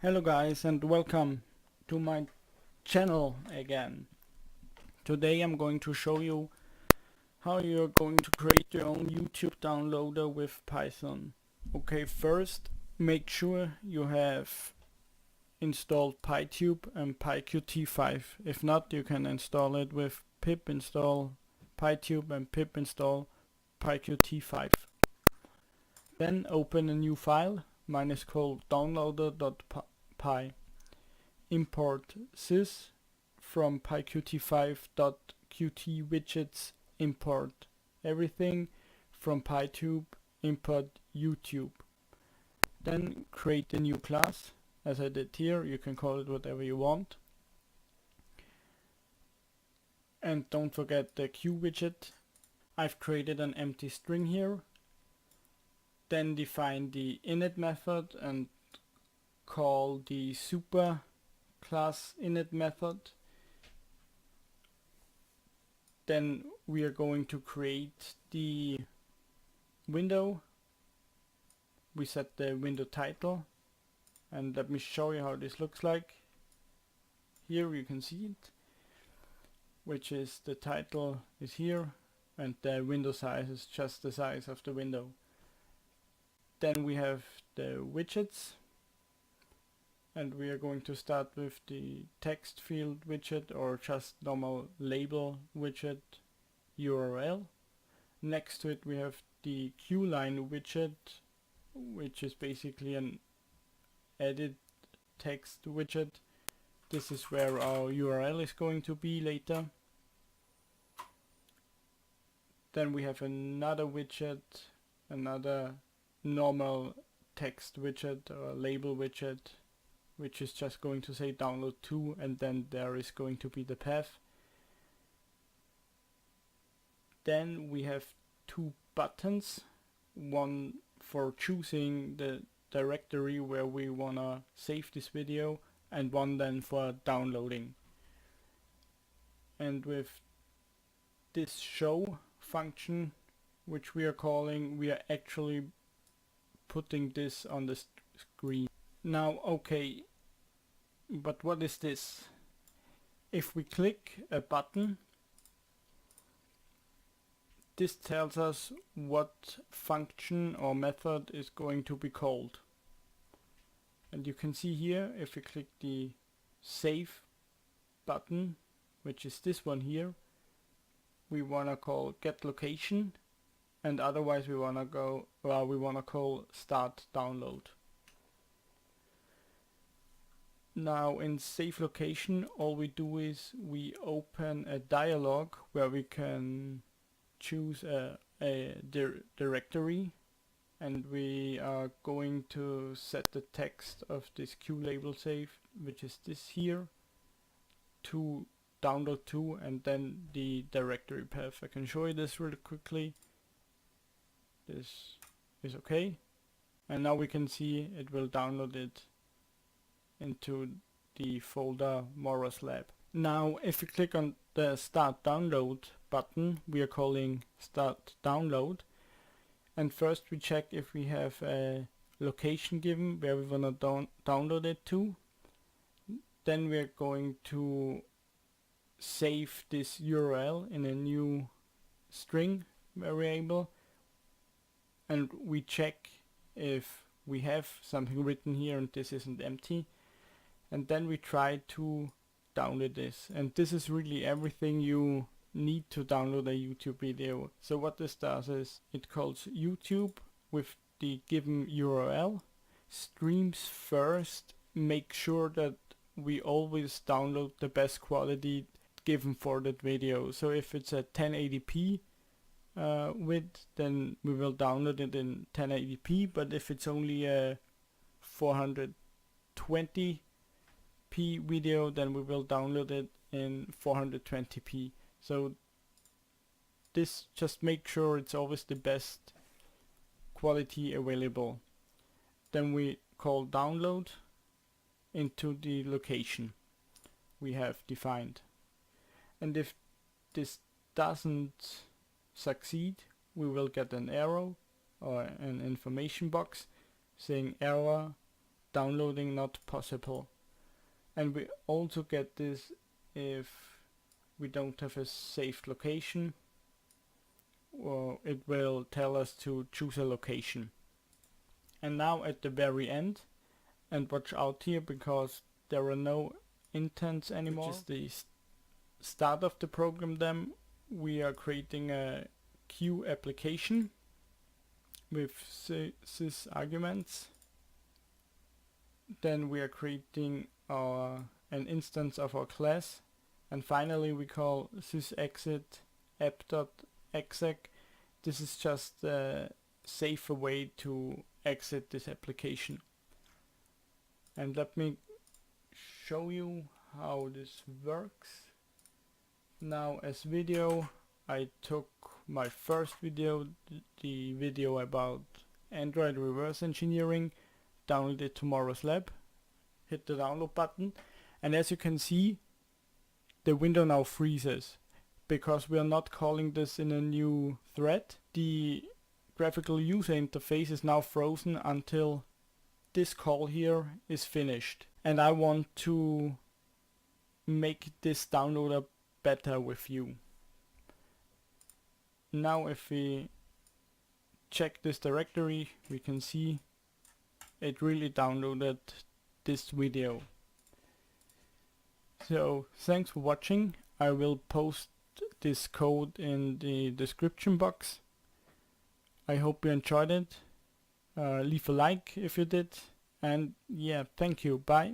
Hello guys and welcome to my channel again. Today I'm going to show you how you're going to create your own YouTube downloader with Python. Okay, first make sure you have installed pytube and pyqt5. If not, you can install it with pip install pytube and pip install pyqt5. Then open a new file. Mine is called downloader.py. Import sys from pyqt5.qt widgets, import everything from pytube, import YouTube. Then create a new class, as I did here. You can call it whatever you want. And don't forget the Q widget. I've created an empty string here. Then define the init method and call the super class init method. Then we are going to create the window. We set the window title, and let me show you how this looks like. Here you can see it, which is the title is here and the window size is just the size of the window. Then we have the widgets, and we are going to start with the text field widget or just normal label widget URL. Next to it we have the QLine widget, which is basically an edit text widget. This is where our URL is going to be later. Then we have another widget, another normal text widget or label widget, which is just going to say download to, and then there is going to be the path. Then we have two buttons, one for choosing the directory where we wanna save this video, and one then for downloading. And with this show function, which we are calling, we are actually putting this on the screen. Now, okay, but what is this? If we click a button, this tells us what function or method is going to be called. And you can see here, if we click the save button, which is this one here, we want to call getLocation, and otherwise we want to call start download. Now in save location, all we do is we open a dialog where we can choose a directory, and we are going to set the text of this QLabel save, which is this here, to download to, and then the directory path. I can show you this really quickly. This is okay, and now we can see it will download it into the folder Morris Lab. Now if we click on the start download button, we are calling start download, and first we check if we have a location given where we want to download it to. Then we are going to save this URL in a new string variable, and we check if we have something written here and this isn't empty, and then we try to download this. And this is really everything you need to download a YouTube video. So what this does is it calls YouTube with the given URL, streams first, make sure that we always download the best quality given for that video. So if it's a 1080p width, then we will download it in 1080p, but if it's only a 420p video, then we will download it in 420p. So this just make sure it's always the best quality available. Then we call download into the location we have defined, and if this doesn't succeed, we will get an arrow or an information box saying error downloading not possible. And we also get this if we don't have a saved location, or it will tell us to choose a location. And now at the very end, and watch out here because there are no intents anymore, which is the start of the program, then we are creating a Q application with sys arguments. Then we are creating an instance of our class, and finally we call sysExit app.exec. This is just a safer way to exit this application. And let me show you how this works. Now as video, I took my first video, the video about Android reverse engineering, downloaded it to tomorrow's lab, hit the download button, and as you can see, the window now freezes because we are not calling this in a new thread. The graphical user interface is now frozen until this call here is finished, and I want to make this downloader better with you. Now if we check this directory, we can see it really downloaded this video. So thanks for watching. I will post this code in the description box. I hope you enjoyed it. Leave a like if you did, and yeah, thank you, bye.